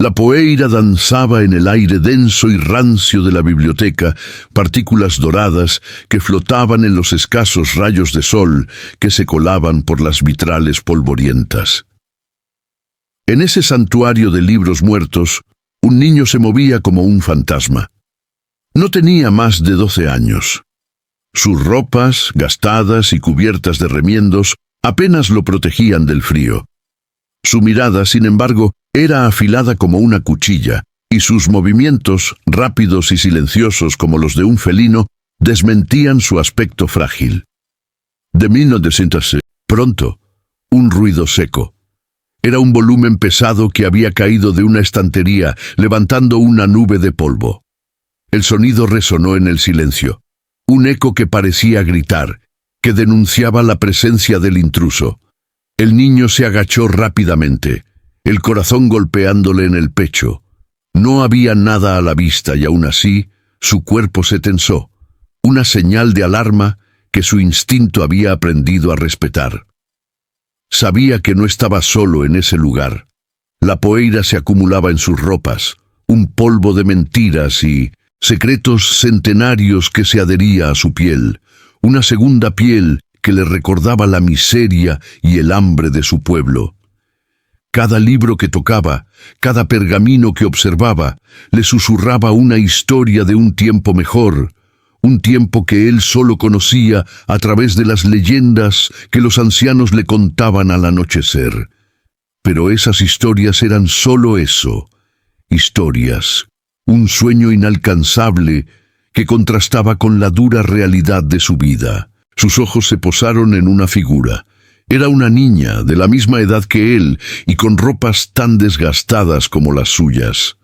La poeira danzaba en el aire denso y rancio de la biblioteca, partículas doradas que flotaban en los escasos rayos de sol que se colaban por las vitrales polvorientas. En ese santuario de libros muertos, un niño se movía como un fantasma. No tenía más de 12 años. Sus ropas, gastadas y cubiertas de remiendos, apenas lo protegían del frío. Su mirada, sin embargo, era afilada como una cuchilla, y sus movimientos, rápidos y silenciosos como los de un felino, desmentían su aspecto frágil. De 1900, pronto, un ruido seco. Era un volumen pesado que había caído de una estantería, levantando una nube de polvo. El sonido resonó en el silencio. Un eco que parecía gritar, que denunciaba la presencia del intruso. El niño se agachó rápidamente, el corazón golpeándole en el pecho. No había nada a la vista y aún así, su cuerpo se tensó, una señal de alarma que su instinto había aprendido a respetar. Sabía que no estaba solo en ese lugar. La poeira se acumulaba en sus ropas, un polvo de mentiras y secretos centenarios que se adhería a su piel, una segunda piel que le recordaba la miseria y el hambre de su pueblo. Cada libro que tocaba, cada pergamino que observaba, le susurraba una historia de un tiempo mejor, un tiempo que él solo conocía a través de las leyendas que los ancianos le contaban al anochecer. Pero esas historias eran solo eso, historias, un sueño inalcanzable que contrastaba con la dura realidad de su vida. Sus ojos se posaron en una figura. Era una niña de la misma edad que él y con ropas tan desgastadas como las suyas.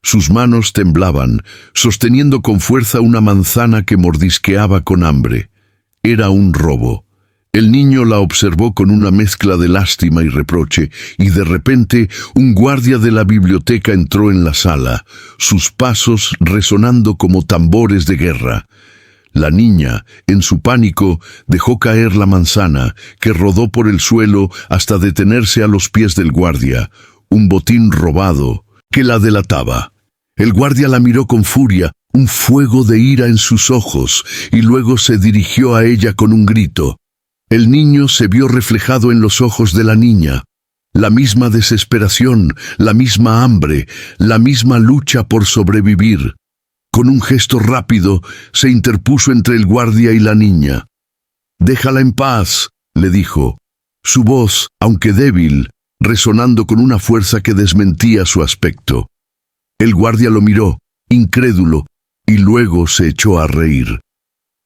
Sus manos temblaban, sosteniendo con fuerza una manzana que mordisqueaba con hambre. Era un robo. El niño la observó con una mezcla de lástima y reproche, y de repente un guardia de la biblioteca entró en la sala, sus pasos resonando como tambores de guerra. La niña, en su pánico, dejó caer la manzana, que rodó por el suelo hasta detenerse a los pies del guardia, un botín robado que la delataba. El guardia la miró con furia, un fuego de ira en sus ojos, y luego se dirigió a ella con un grito. El niño se vio reflejado en los ojos de la niña. La misma desesperación, la misma hambre, la misma lucha por sobrevivir. Con un gesto rápido, se interpuso entre el guardia y la niña. «Déjala en paz», le dijo. Su voz, aunque débil, resonando con una fuerza que desmentía su aspecto. El guardia lo miró, incrédulo, y luego se echó a reír.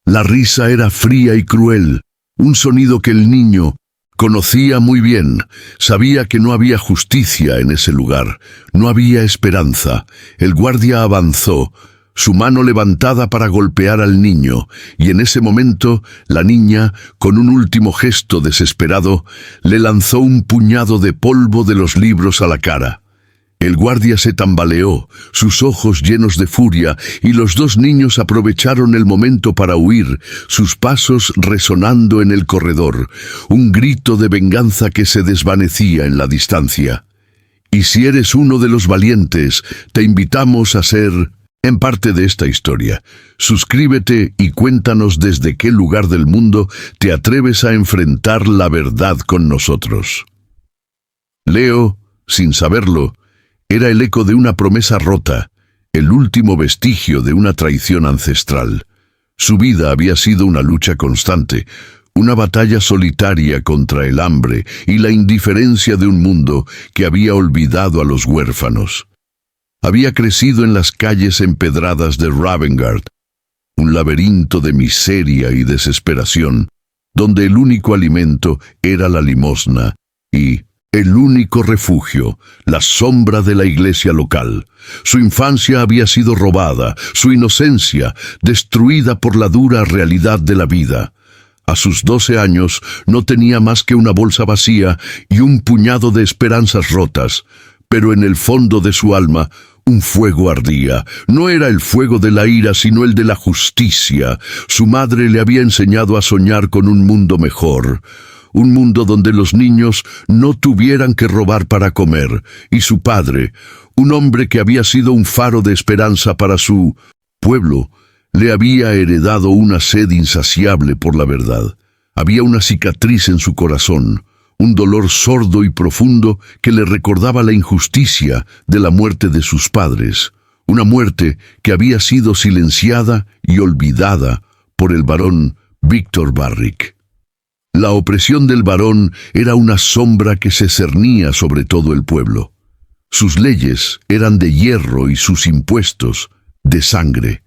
La risa era fría y cruel, un sonido que el niño conocía muy bien. Sabía que no había justicia en ese lugar, no había esperanza. El guardia avanzó, su mano levantada para golpear al niño, y en ese momento la niña, con un último gesto desesperado, le lanzó un puñado de polvo de los libros a la cara. El guardia se tambaleó, sus ojos llenos de furia, y los dos niños aprovecharon el momento para huir, sus pasos resonando en el corredor, un grito de venganza que se desvanecía en la distancia. Y si eres uno de los valientes, te invitamos a ser en parte de esta historia. Suscríbete y cuéntanos desde qué lugar del mundo te atreves a enfrentar la verdad con nosotros. Leo, sin saberlo, era el eco de una promesa rota, el último vestigio de una traición ancestral. Su vida había sido una lucha constante, una batalla solitaria contra el hambre y la indiferencia de un mundo que había olvidado a los huérfanos. Había crecido en las calles empedradas de Ravengard, un laberinto de miseria y desesperación, donde el único alimento era la limosna y el único refugio, la sombra de la iglesia local. Su infancia había sido robada, su inocencia destruida por la dura realidad de la vida. A sus 12 años no tenía más que una bolsa vacía y un puñado de esperanzas rotas, pero en el fondo de su alma un fuego ardía. No era el fuego de la ira, sino el de la justicia. Su madre le había enseñado a soñar con un mundo mejor, un mundo donde los niños no tuvieran que robar para comer, y su padre, un hombre que había sido un faro de esperanza para su pueblo, le había heredado una sed insaciable por la verdad. Había una cicatriz en su corazón, un dolor sordo y profundo que le recordaba la injusticia de la muerte de sus padres, una muerte que había sido silenciada y olvidada por el barón Víctor Barrick. La opresión del barón era una sombra que se cernía sobre todo el pueblo. Sus leyes eran de hierro y sus impuestos de sangre.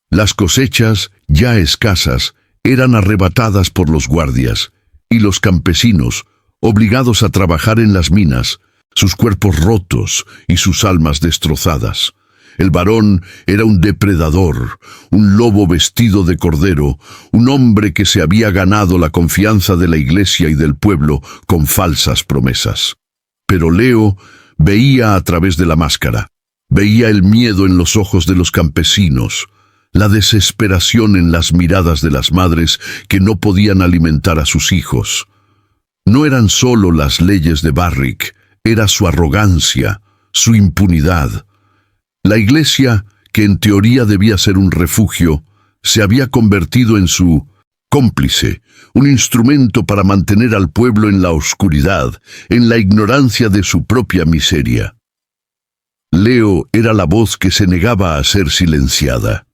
Las cosechas, ya escasas, eran arrebatadas por los guardias, y los campesinos, obligados a trabajar en las minas, sus cuerpos rotos y sus almas destrozadas. El varón era un depredador, un lobo vestido de cordero, un hombre que se había ganado la confianza de la iglesia y del pueblo con falsas promesas. Pero Leo veía a través de la máscara, veía el miedo en los ojos de los campesinos, la desesperación en las miradas de las madres que no podían alimentar a sus hijos. No eran solo las leyes de Barrick, era su arrogancia, su impunidad. La iglesia, que en teoría debía ser un refugio, se había convertido en su cómplice, un instrumento para mantener al pueblo en la oscuridad, en la ignorancia de su propia miseria. Leo era la voz que se negaba a ser silenciada.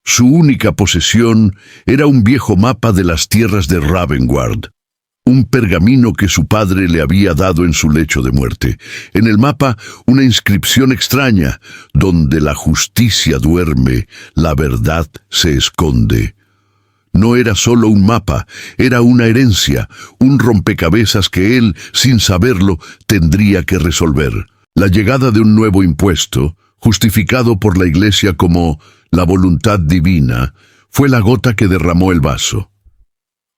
Su única posesión era un viejo mapa de las tierras de Ravengard, un pergamino que su padre le había dado en su lecho de muerte. En el mapa, una inscripción extraña, donde la justicia duerme, la verdad se esconde. No era solo un mapa, era una herencia, un rompecabezas que él, sin saberlo, tendría que resolver. La llegada de un nuevo impuesto, justificado por la Iglesia como la voluntad divina, fue la gota que derramó el vaso.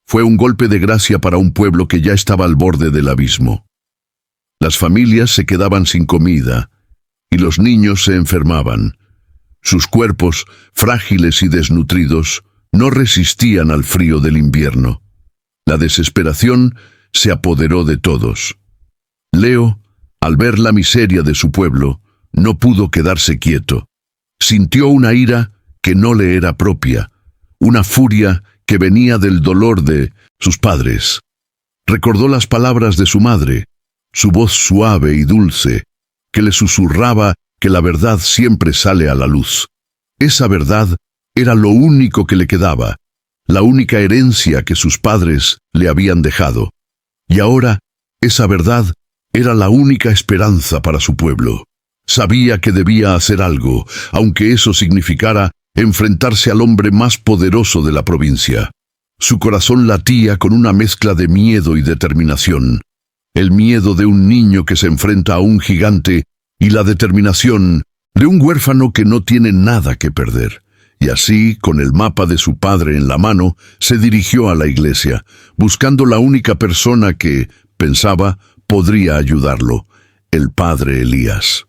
Fue un golpe de gracia para un pueblo que ya estaba al borde del abismo. Las familias se quedaban sin comida y los niños se enfermaban. Sus cuerpos, frágiles y desnutridos, no resistían al frío del invierno. La desesperación se apoderó de todos. Leo, al ver la miseria de su pueblo, no pudo quedarse quieto. Sintió una ira que no le era propia, una furia que venía del dolor de sus padres. Recordó las palabras de su madre, su voz suave y dulce, que le susurraba que la verdad siempre sale a la luz. Esa verdad era lo único que le quedaba, la única herencia que sus padres le habían dejado. Y ahora, esa verdad era la única esperanza para su pueblo. Sabía que debía hacer algo, aunque eso significara enfrentarse al hombre más poderoso de la provincia. Su corazón latía con una mezcla de miedo y determinación. El miedo de un niño que se enfrenta a un gigante y la determinación de un huérfano que no tiene nada que perder. Y así, con el mapa de su padre en la mano, se dirigió a la iglesia, buscando la única persona que, pensaba, podría ayudarlo, el padre Elías.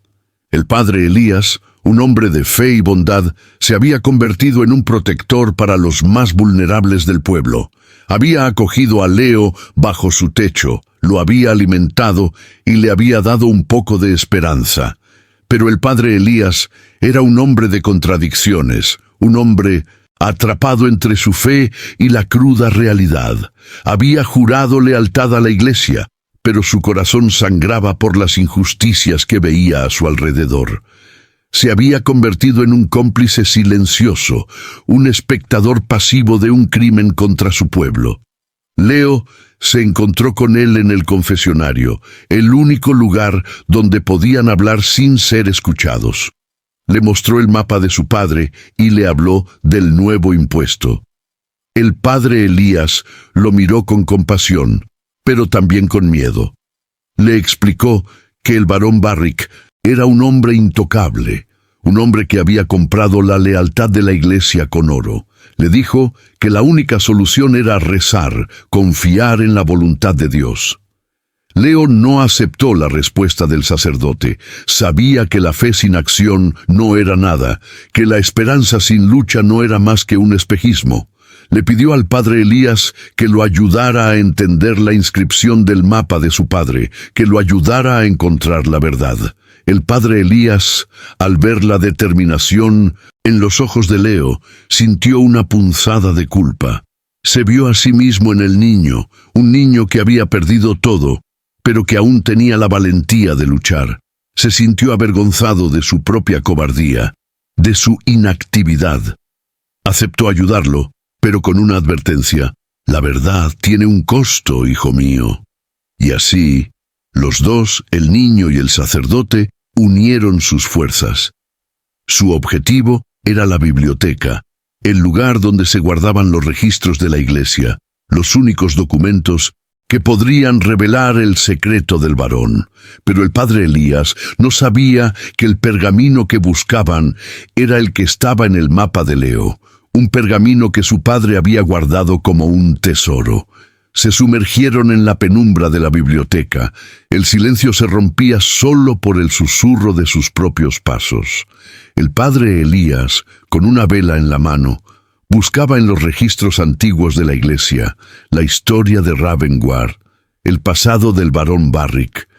El padre Elías, un hombre de fe y bondad, se había convertido en un protector para los más vulnerables del pueblo. Había acogido a Leo bajo su techo, lo había alimentado y le había dado un poco de esperanza. Pero el padre Elías era un hombre de contradicciones, un hombre atrapado entre su fe y la cruda realidad. Había jurado lealtad a la iglesia, pero su corazón sangraba por las injusticias que veía a su alrededor. Se había convertido en un cómplice silencioso, un espectador pasivo de un crimen contra su pueblo. Leo se encontró con él en el confesionario, el único lugar donde podían hablar sin ser escuchados. Le mostró el mapa de su padre y le habló del nuevo impuesto. El padre Elías lo miró con compasión, pero también con miedo. Le explicó que el barón Barrick era un hombre intocable, un hombre que había comprado la lealtad de la iglesia con oro. Le dijo que la única solución era rezar, confiar en la voluntad de Dios. Leo no aceptó la respuesta del sacerdote. Sabía que la fe sin acción no era nada, que la esperanza sin lucha no era más que un espejismo. Le pidió al padre Elías que lo ayudara a entender la inscripción del mapa de su padre, que lo ayudara a encontrar la verdad. El padre Elías, al ver la determinación en los ojos de Leo, sintió una punzada de culpa. Se vio a sí mismo en el niño, un niño que había perdido todo, pero que aún tenía la valentía de luchar. Se sintió avergonzado de su propia cobardía, de su inactividad. Aceptó ayudarlo, pero con una advertencia: la verdad tiene un costo, hijo mío. Y así, los dos, el niño y el sacerdote, unieron sus fuerzas. Su objetivo era la biblioteca, el lugar donde se guardaban los registros de la iglesia, los únicos documentos que podrían revelar el secreto del varón. Pero el padre Elías no sabía que el pergamino que buscaban era el que estaba en el mapa de Leo, un pergamino que su padre había guardado como un tesoro. Se sumergieron en la penumbra de la biblioteca. El silencio se rompía solo por el susurro de sus propios pasos. El padre Elías, con una vela en la mano, buscaba en los registros antiguos de la iglesia la historia de Ravensguard, el pasado del barón Barrick.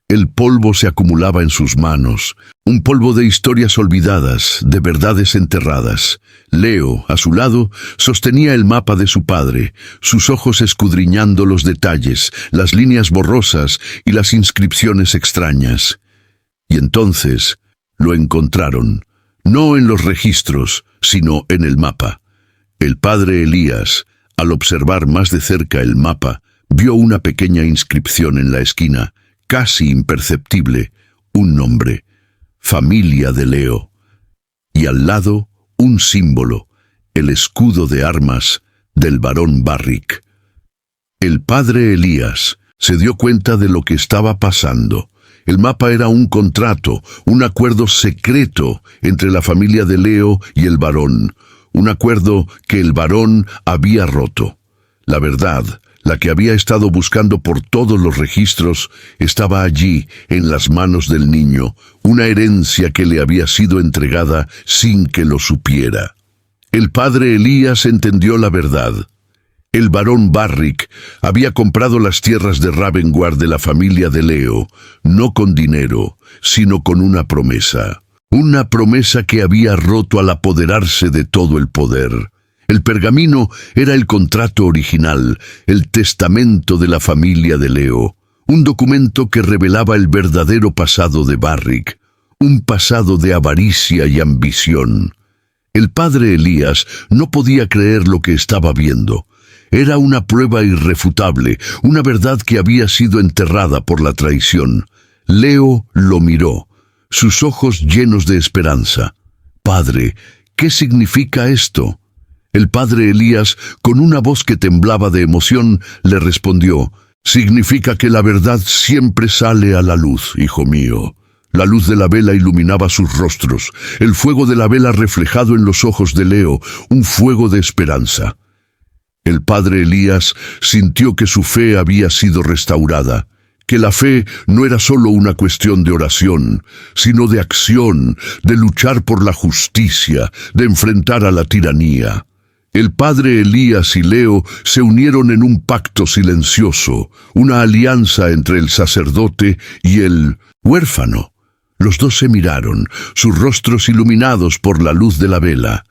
El polvo se acumulaba en sus manos, un polvo de historias olvidadas, de verdades enterradas. Leo, a su lado, sostenía el mapa de su padre, sus ojos escudriñando los detalles, las líneas borrosas y las inscripciones extrañas. Y entonces lo encontraron, no en los registros, sino en el mapa. El padre Elías, al observar más de cerca el mapa, vio una pequeña inscripción en la esquina, casi imperceptible, un nombre: familia de Leo. Y al lado, un símbolo, el escudo de armas del barón Barrick. El padre Elías se dio cuenta de lo que estaba pasando. El mapa era un contrato, un acuerdo secreto entre la familia de Leo y el varón, un acuerdo que el varón había roto. La verdad, la que había estado buscando por todos los registros, estaba allí, en las manos del niño, una herencia que le había sido entregada sin que lo supiera. El padre Elías entendió la verdad. El barón Barrick había comprado las tierras de Ravensguard de la familia de Leo, no con dinero, sino con una promesa. Una promesa que había roto al apoderarse de todo el poder. El pergamino era el contrato original, el testamento de la familia de Leo, un documento que revelaba el verdadero pasado de Barrick, un pasado de avaricia y ambición. El padre Elías no podía creer lo que estaba viendo. Era una prueba irrefutable, una verdad que había sido enterrada por la traición. Leo lo miró, sus ojos llenos de esperanza. «Padre, ¿qué significa esto?». El padre Elías, con una voz que temblaba de emoción, le respondió: «Significa que la verdad siempre sale a la luz, hijo mío». La luz de la vela iluminaba sus rostros, el fuego de la vela reflejado en los ojos de Leo, un fuego de esperanza. El padre Elías sintió que su fe había sido restaurada, que la fe no era solo una cuestión de oración, sino de acción, de luchar por la justicia, de enfrentar a la tiranía. El padre Elías y Leo se unieron en un pacto silencioso, una alianza entre el sacerdote y el huérfano. Los dos se miraron, sus rostros iluminados por la luz de la vela.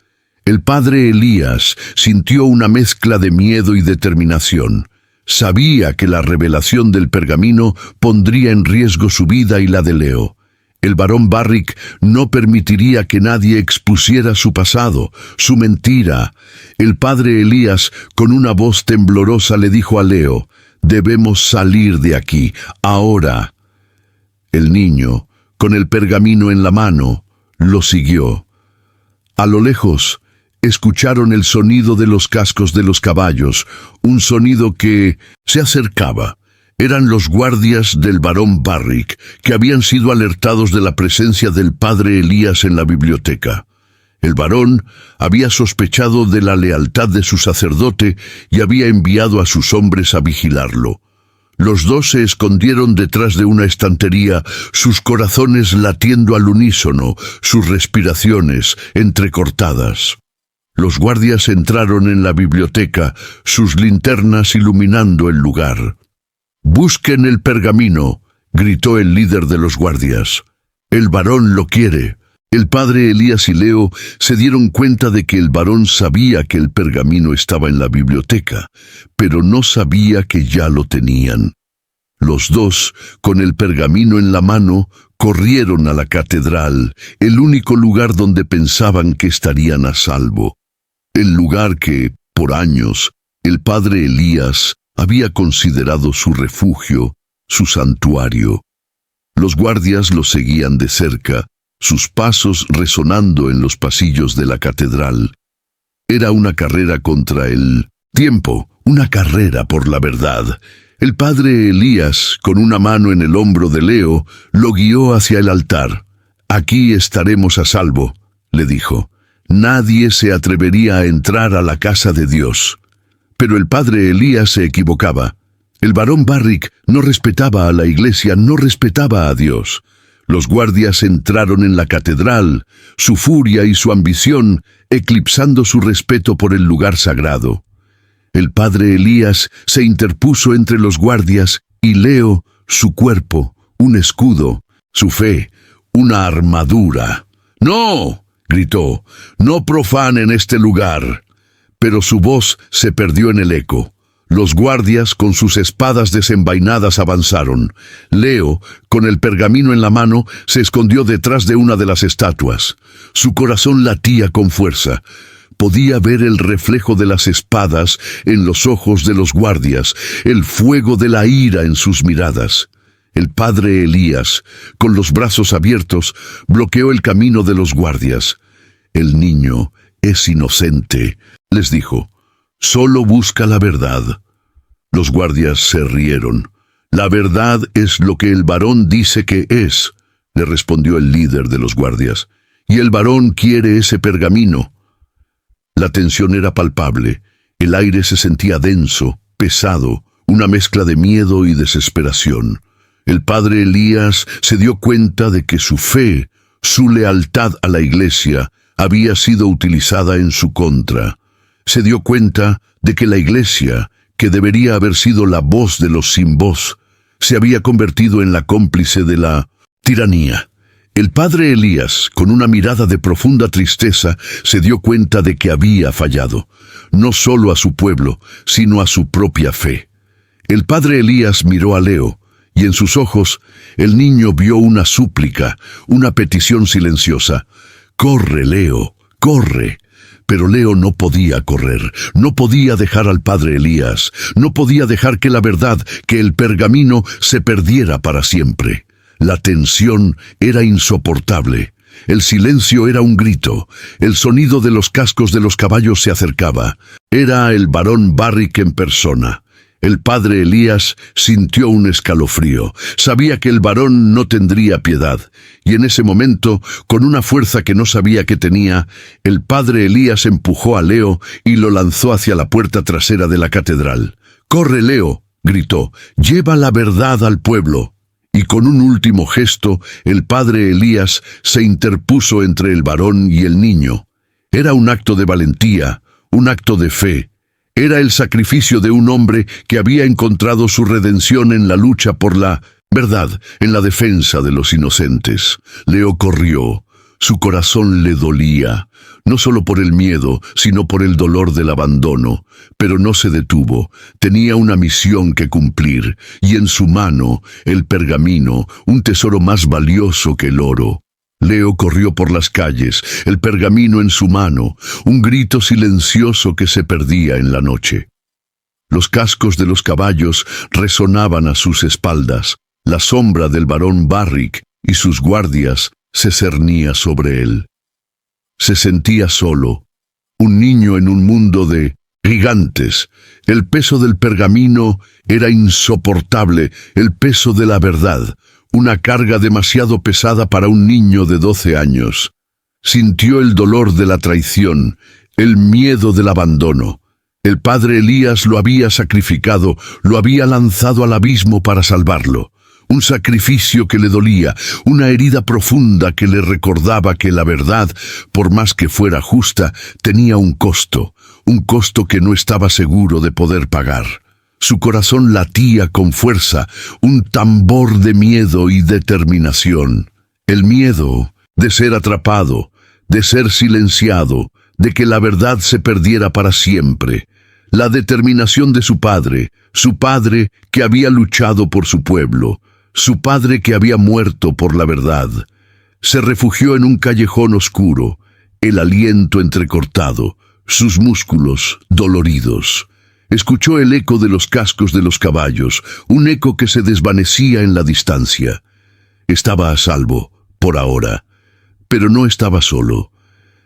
El padre Elías sintió una mezcla de miedo y determinación. Sabía que la revelación del pergamino pondría en riesgo su vida y la de Leo. El barón Barrick no permitiría que nadie expusiera su pasado, su mentira. El padre Elías, con una voz temblorosa, le dijo a Leo: «Debemos salir de aquí, ahora». El niño, con el pergamino en la mano, lo siguió. A lo lejos, escucharon el sonido de los cascos de los caballos, un sonido que se acercaba. Eran los guardias del barón Barrick, que habían sido alertados de la presencia del padre Elías en la biblioteca. El varón había sospechado de la lealtad de su sacerdote y había enviado a sus hombres a vigilarlo. Los dos se escondieron detrás de una estantería, sus corazones latiendo al unísono, sus respiraciones entrecortadas. Los guardias entraron en la biblioteca, sus linternas iluminando el lugar. «Busquen el pergamino», gritó el líder de los guardias. el varón lo quiere. El padre Elías y Leo se dieron cuenta de que el varón sabía que el pergamino estaba en la biblioteca, pero no sabía que ya lo tenían. Los dos, con el pergamino en la mano, corrieron a la catedral, el único lugar donde pensaban que estarían a salvo. El lugar que, por años, el padre Elías había considerado su refugio, su santuario. Los guardias los seguían de cerca, sus pasos resonando en los pasillos de la catedral. Era una carrera contra el tiempo, una carrera por la verdad. El padre Elías, con una mano en el hombro de Leo, lo guió hacia el altar. «Aquí estaremos a salvo», le dijo. «Nadie se atrevería a entrar a la casa de Dios». Pero el padre Elías se equivocaba. El varón Barrick no respetaba a la iglesia, no respetaba a Dios. Los guardias entraron en la catedral, su furia y su ambición eclipsando su respeto por el lugar sagrado. El padre Elías se interpuso entre los guardias y Leo, su cuerpo, un escudo, su fe, una armadura. «¡No!», gritó, «no profanen este lugar». Pero su voz se perdió en el eco. Los guardias, con sus espadas desenvainadas, avanzaron. Leo, con el pergamino en la mano, se escondió detrás de una de las estatuas. Su corazón latía con fuerza. Podía ver el reflejo de las espadas en los ojos de los guardias, el fuego de la ira en sus miradas. El padre Elías, con los brazos abiertos, bloqueó el camino de los guardias. «El niño es inocente», les dijo. «Solo busca la verdad». Los guardias se rieron. «La verdad es lo que el varón dice que es», le respondió el líder de los guardias. «Y el varón quiere ese pergamino». La tensión era palpable. El aire se sentía denso, pesado, una mezcla de miedo y desesperación. El padre Elías se dio cuenta de que su fe, su lealtad a la iglesia, había sido utilizada en su contra. Se dio cuenta de que la iglesia, que debería haber sido la voz de los sin voz, se había convertido en la cómplice de la tiranía. El padre Elías, con una mirada de profunda tristeza, se dio cuenta de que había fallado, no solo a su pueblo, sino a su propia fe. El padre Elías miró a Leo, y en sus ojos el niño vio una súplica, una petición silenciosa. «Corre, Leo, corre». Pero Leo no podía correr, no podía dejar al padre Elías, no podía dejar que la verdad, que el pergamino, se perdiera para siempre. La tensión era insoportable. El silencio era un grito. El sonido de los cascos de los caballos se acercaba. Era el varón Barrick en persona. El padre Elías sintió un escalofrío. Sabía que el varón no tendría piedad. Y en ese momento, con una fuerza que no sabía que tenía, el padre Elías empujó a Leo y lo lanzó hacia la puerta trasera de la catedral. «¡Corre, Leo!», gritó. «¡Lleva la verdad al pueblo!». Y con un último gesto, el padre Elías se interpuso entre el varón y el niño. Era un acto de valentía, un acto de fe. Era el sacrificio de un hombre que había encontrado su redención en la lucha por la verdad, en la defensa de los inocentes. Leo corrió. Su corazón le dolía, no solo por el miedo, sino por el dolor del abandono. Pero no se detuvo. Tenía una misión que cumplir, y en su mano, el pergamino, un tesoro más valioso que el oro. Leo corrió por las calles, el pergamino en su mano, un grito silencioso que se perdía en la noche. Los cascos de los caballos resonaban a sus espaldas. La sombra del varón Barrick y sus guardias se cernía sobre él. Se sentía solo, un niño en un mundo de gigantes. El peso del pergamino era insoportable, el peso de la verdad, una carga demasiado pesada para un niño de 12 años. Sintió el dolor de la traición, el miedo del abandono. El padre Elías lo había sacrificado, lo había lanzado al abismo para salvarlo. Un sacrificio que le dolía, una herida profunda que le recordaba que la verdad, por más que fuera justa, tenía un costo que no estaba seguro de poder pagar. Su corazón latía con fuerza, un tambor de miedo y determinación. El miedo de ser atrapado, de ser silenciado, de que la verdad se perdiera para siempre. La determinación de su padre que había luchado por su pueblo, su padre que había muerto por la verdad. Se refugió en un callejón oscuro, el aliento entrecortado, sus músculos doloridos. Escuchó el eco de los cascos de los caballos, un eco que se desvanecía en la distancia. Estaba a salvo, por ahora, pero no estaba solo.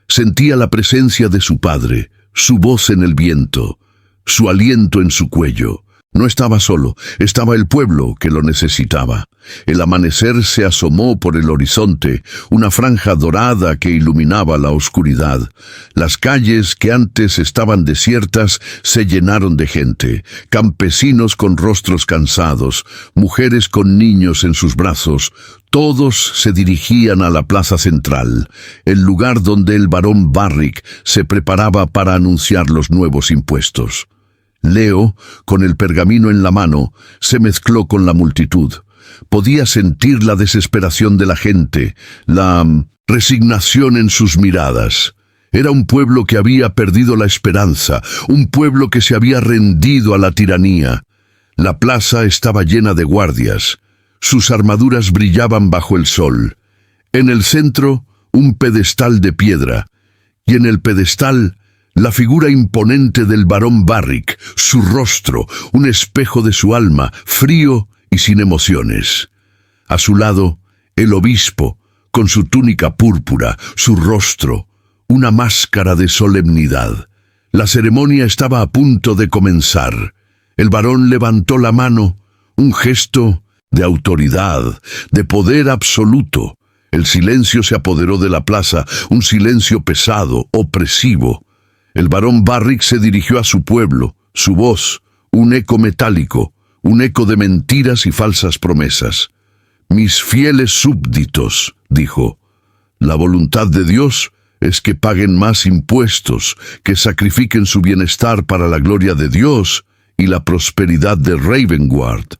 Sentía la presencia de su padre, su voz en el viento, su aliento en su cuello. No estaba solo, estaba el pueblo que lo necesitaba. El amanecer se asomó por el horizonte, una franja dorada que iluminaba la oscuridad. Las calles que antes estaban desiertas se llenaron de gente, campesinos con rostros cansados, mujeres con niños en sus brazos. Todos se dirigían a la plaza central, el lugar donde el barón Barrick se preparaba para anunciar los nuevos impuestos. Leo, con el pergamino en la mano, se mezcló con la multitud. Podía sentir la desesperación de la gente, la resignación en sus miradas. Era un pueblo que había perdido la esperanza, un pueblo que se había rendido a la tiranía. La plaza estaba llena de guardias. Sus armaduras brillaban bajo el sol. En el centro, un pedestal de piedra, y en el pedestal, la figura imponente del barón Barrick, su rostro, un espejo de su alma, frío y sin emociones. A su lado, el obispo, con su túnica púrpura, su rostro, una máscara de solemnidad. La ceremonia estaba a punto de comenzar. El barón levantó la mano, un gesto de autoridad, de poder absoluto. El silencio se apoderó de la plaza, un silencio pesado, opresivo. El barón Barrick se dirigió a su pueblo, su voz, un eco metálico, un eco de mentiras y falsas promesas. «Mis fieles súbditos», dijo, «la voluntad de Dios es que paguen más impuestos, que sacrifiquen su bienestar para la gloria de Dios y la prosperidad de Ravengard».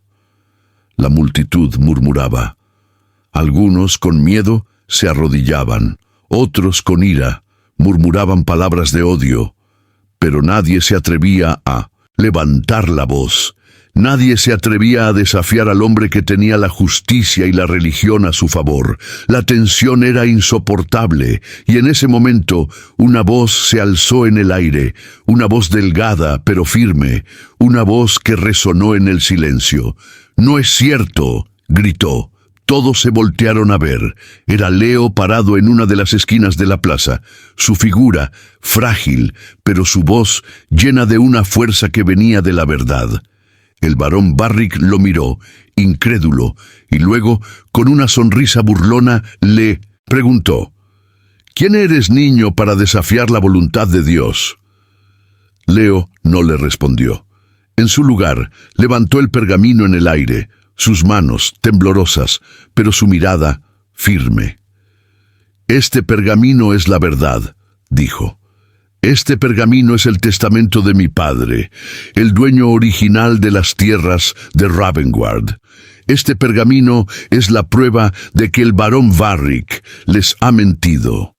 La multitud murmuraba. Algunos, con miedo, se arrodillaban, otros, con ira, murmuraban palabras de odio, pero nadie se atrevía a levantar la voz. Nadie se atrevía a desafiar al hombre que tenía la justicia y la religión a su favor. La tensión era insoportable, y en ese momento una voz se alzó en el aire, una voz delgada pero firme, una voz que resonó en el silencio. «No es cierto», gritó. Todos se voltearon a ver. Era Leo parado en una de las esquinas de la plaza, su figura frágil, pero su voz llena de una fuerza que venía de la verdad. El barón Barrick lo miró, incrédulo, y luego, con una sonrisa burlona, le preguntó: «¿Quién eres, niño, para desafiar la voluntad de Dios?» Leo no le respondió. En su lugar, levantó el pergamino en el aire, sus manos temblorosas, pero su mirada firme. «Este pergamino es la verdad», dijo. «Este pergamino es el testamento de mi padre, el dueño original de las tierras de Ravengard. Este pergamino es la prueba de que el barón Barrick les ha mentido».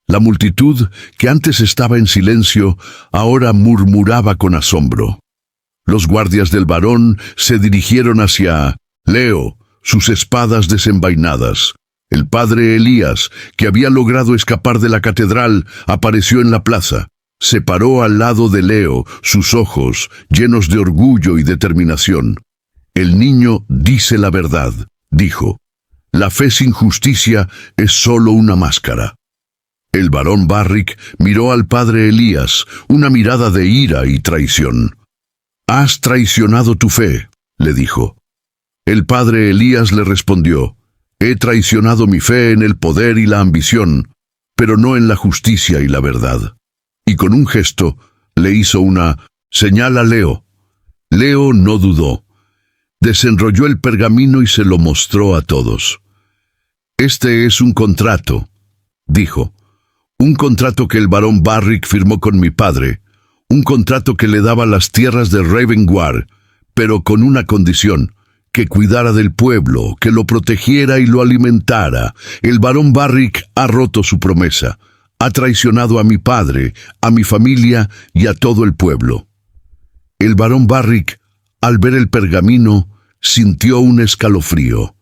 La multitud, que antes estaba en silencio, ahora murmuraba con asombro. Los guardias del barón se dirigieron hacia Leo, sus espadas desenvainadas. El padre Elías, que había logrado escapar de la catedral, apareció en la plaza. Se paró al lado de Leo, sus ojos llenos de orgullo y determinación. «El niño dice la verdad», dijo. «La fe sin justicia es solo una máscara». El barón Barrick miró al padre Elías, una mirada de ira y traición. «Has traicionado tu fe», le dijo. El padre Elías le respondió: «He traicionado mi fe en el poder y la ambición, pero no en la justicia y la verdad». Y con un gesto le hizo una señal a Leo. Leo no dudó. Desenrolló el pergamino y se lo mostró a todos. «Este es un contrato», dijo. «Un contrato que el barón Barrick firmó con mi padre. Un contrato que le daba las tierras de Ravengard, pero con una condición: que cuidara del pueblo, que lo protegiera y lo alimentara. El barón Barrick ha roto su promesa. Ha traicionado a mi padre, a mi familia y a todo el pueblo. El barón Barrick, al ver el pergamino, sintió un escalofrío.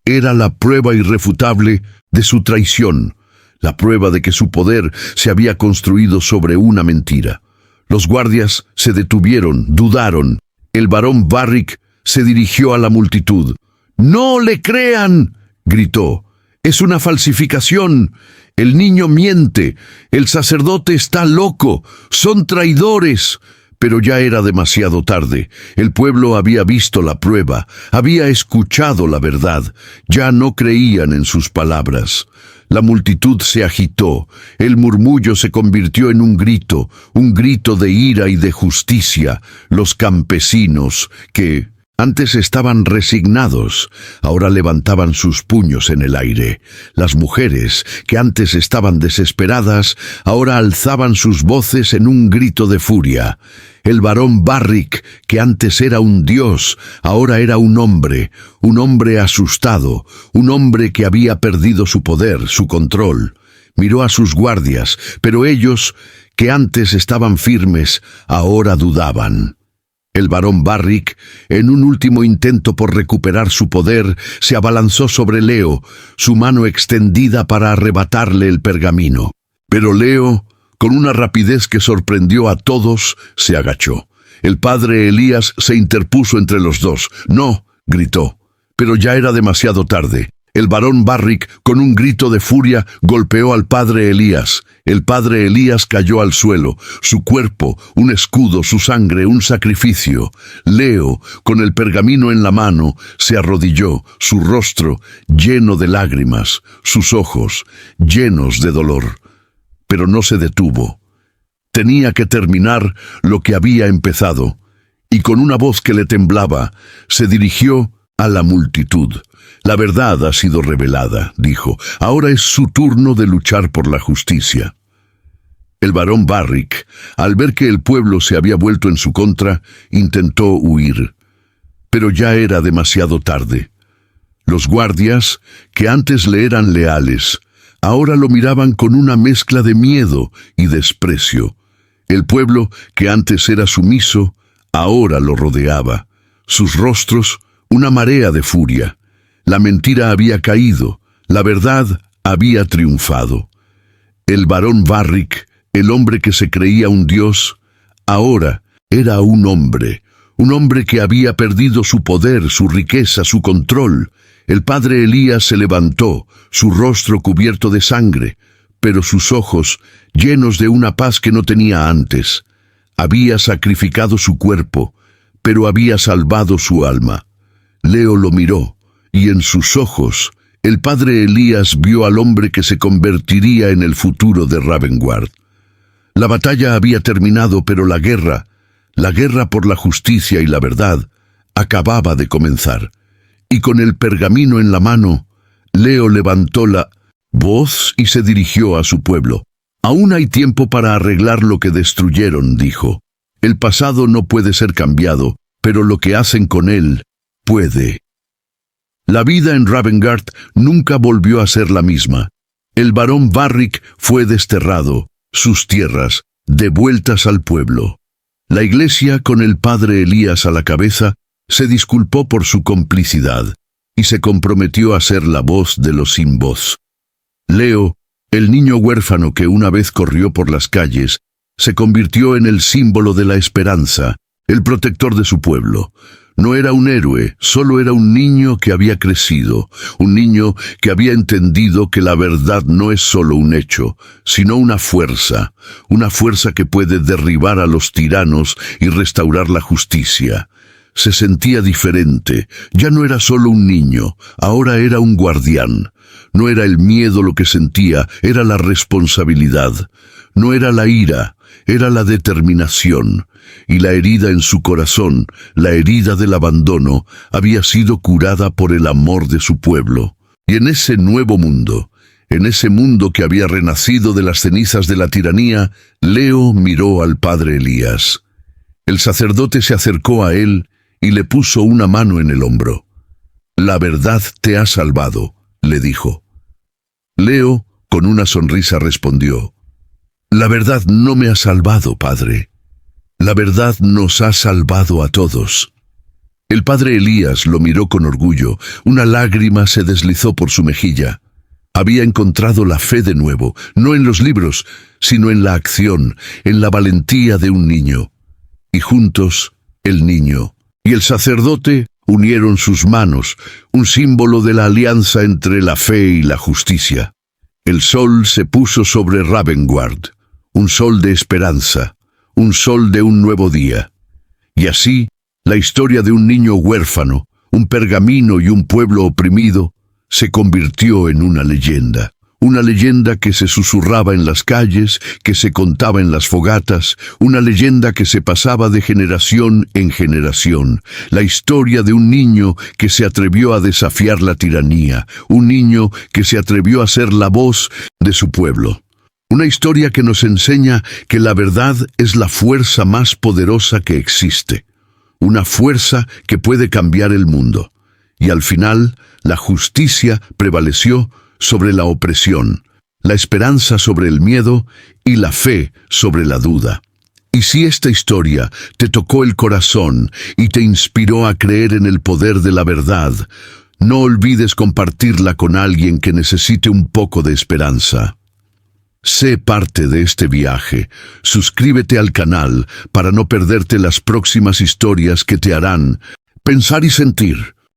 Era la prueba irrefutable de su traición, la prueba de que su poder se había construido sobre una mentira. Los guardias se detuvieron, dudaron. El barón Barrick se dirigió a la multitud. «¡No le crean!», gritó. «Es una falsificación. El niño miente. El sacerdote está loco. Son traidores». Pero ya era demasiado tarde. El pueblo había visto la prueba, había escuchado la verdad. Ya no creían en sus palabras. La multitud se agitó. El murmullo se convirtió en un grito de ira y de justicia. Los campesinos, que antes estaban resignados, ahora levantaban sus puños en el aire. Las mujeres, que antes estaban desesperadas, ahora alzaban sus voces en un grito de furia. El barón Barrick, que antes era un dios, ahora era un hombre asustado, un hombre que había perdido su poder, su control. Miró a sus guardias, pero ellos, que antes estaban firmes, ahora dudaban. El barón Barrick, en un último intento por recuperar su poder, se abalanzó sobre Leo, su mano extendida para arrebatarle el pergamino. Pero Leo, con una rapidez que sorprendió a todos, se agachó. El padre Elías se interpuso entre los dos. «¡No!», gritó. Pero ya era demasiado tarde. El barón Barrick, con un grito de furia, golpeó al padre Elías. El padre Elías cayó al suelo, su cuerpo, un escudo, su sangre, un sacrificio. Leo, con el pergamino en la mano, se arrodilló, su rostro lleno de lágrimas, sus ojos llenos de dolor. Pero no se detuvo. Tenía que terminar lo que había empezado, y con una voz que le temblaba, se dirigió a la multitud. «La verdad ha sido revelada», dijo. «Ahora es su turno de luchar por la justicia». El barón Barrick, al ver que el pueblo se había vuelto en su contra, intentó huir. Pero ya era demasiado tarde. Los guardias, que antes le eran leales, ahora lo miraban con una mezcla de miedo y desprecio. El pueblo, que antes era sumiso, ahora lo rodeaba. Sus rostros, una marea de furia. La mentira había caído, la verdad había triunfado. El barón Barrick, el hombre que se creía un dios, ahora era un hombre que había perdido su poder, su riqueza, su control. El padre Elías se levantó, su rostro cubierto de sangre, pero sus ojos llenos de una paz que no tenía antes. Había sacrificado su cuerpo, pero había salvado su alma. Leo lo miró, y en sus ojos el padre Elías vio al hombre que se convertiría en el futuro de Ravengard. La batalla había terminado, pero la guerra por la justicia y la verdad, acababa de comenzar. Y con el pergamino en la mano, Leo levantó la voz y se dirigió a su pueblo. «Aún hay tiempo para arreglar lo que destruyeron», dijo. «El pasado no puede ser cambiado, pero lo que hacen con él puede». La vida en Ravengard nunca volvió a ser la misma. El barón Barrick fue desterrado, sus tierras devueltas al pueblo. La iglesia, con el padre Elías a la cabeza, se disculpó por su complicidad y se comprometió a ser la voz de los sin voz. Leo, el niño huérfano que una vez corrió por las calles, se convirtió en el símbolo de la esperanza, el protector de su pueblo. No era un héroe, solo era un niño que había crecido, un niño que había entendido que la verdad no es solo un hecho, sino una fuerza que puede derribar a los tiranos y restaurar la justicia. Se sentía diferente, ya no era solo un niño, ahora era un guardián. No era el miedo lo que sentía, era la responsabilidad. No era la ira, era la determinación. Y la herida en su corazón, la herida del abandono, había sido curada por el amor de su pueblo. Y en ese nuevo mundo, en ese mundo que había renacido de las cenizas de la tiranía, Leo miró al padre Elías. El sacerdote se acercó a él y le puso una mano en el hombro. La verdad te ha salvado, le dijo. Leo, con una sonrisa, respondió: La verdad no me ha salvado, padre. La verdad nos ha salvado a todos. El padre Elías lo miró con orgullo. Una lágrima se deslizó por su mejilla. Había encontrado la fe de nuevo, no en los libros, sino en la acción, en la valentía de un niño. Y juntos, el niño y el sacerdote unieron sus manos, un símbolo de la alianza entre la fe y la justicia. El sol se puso sobre Ravengard, un sol de esperanza, un sol de un nuevo día. Y así, la historia de un niño huérfano, un pergamino y un pueblo oprimido se convirtió en una leyenda que se susurraba en las calles, que se contaba en las fogatas, una leyenda que se pasaba de generación en generación, la historia de un niño que se atrevió a desafiar la tiranía, un niño que se atrevió a ser la voz de su pueblo. Una historia que nos enseña que la verdad es la fuerza más poderosa que existe, una fuerza que puede cambiar el mundo. Y al final, la justicia prevaleció sobre la opresión, la esperanza sobre el miedo y la fe sobre la duda. Y si esta historia te tocó el corazón y te inspiró a creer en el poder de la verdad, no olvides compartirla con alguien que necesite un poco de esperanza. Sé parte de este viaje. Suscríbete al canal para no perderte las próximas historias que te harán pensar y sentir.